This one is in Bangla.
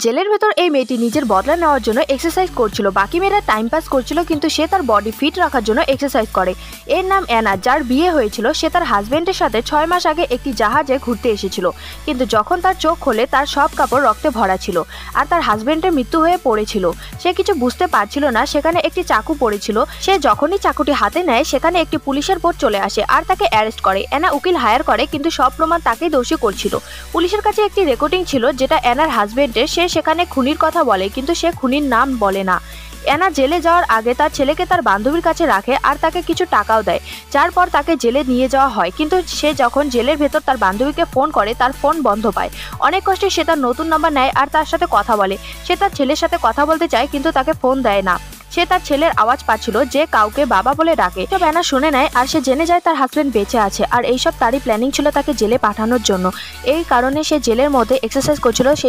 জেলের ভেতর এই মেয়েটি নিজের বদলা নেওয়ার জন্য এক্সারসাইজ করছিল। বাকি মেয়েরা টাইম পাস করছিল, কিন্তু সে তার বডি ফিট রাখার জন্য এক্সারসাইজ করে। এর নাম অ্যানা। যার বিয়ে হয়েছিল, সে তার হাজবেন্ডের সাথে 6 মাস আগে একটি জাহাজে ঘুরতে এসেছিল। কিন্তু যখন তার চোখ খোলে, তার সব কাপড় রক্তে ভরা ছিল আর তার হাজবেন্ডের মৃত্যু হয়ে পড়েছিল। সে কিছু বুঝতে পারছিল না। সেখানে একটি চাকু পড়েছিল। সে যখনই চাকুটি হাতে নেয়, সেখানে একটি পুলিশের বোট চলে আসে আর তাকে অ্যারেস্ট করে। অ্যানা উকিল হায়ার করে, কিন্তু সব প্রমাণ তাকেই দোষী করছিল। পুলিশের কাছে একটি রেকর্ডিং ছিল যেটা অ্যানার হাজবেন্ডের। সে সেখানে খুনির কথা বলে, কিন্তু সে খুনির নাম বলে না। অ্যানা জেলে যাওয়ার আগে তার ছেলেকে তার বান্ধবীর কাছে রাখে আর তাকে কিছু টাকাও দেয়, যার পর তাকে জেলে নিয়ে যাওয়া হয়। কিন্তু সে যখন জেলের ভেতর তার বান্ধবীকে ফোন করে, তার ফোন বন্ধ পায়। অনেক কষ্টে সে তার নতুন নাম্বার নেয় আর তার সাথে কথা বলে। সে তার ছেলের সাথে কথা বলতে চায়, কিন্তু তাকে ফোন দেয় না। সে তার ছেলের আওয়াজ পাচ্ছিল, যে কাউকে বাবা বলে ডাকে। সব অ্যানা শুনে নেয় আর সে জেনে যায় তার হাজবেন্ড বেঁচে আছে। আর এইসব তারই প্ল্যানিং ছিল তাকে জেলে পাঠানোর জন্য। এই কারণে সে জেলের মধ্যে এক্সারসাইজ করছিল। সেই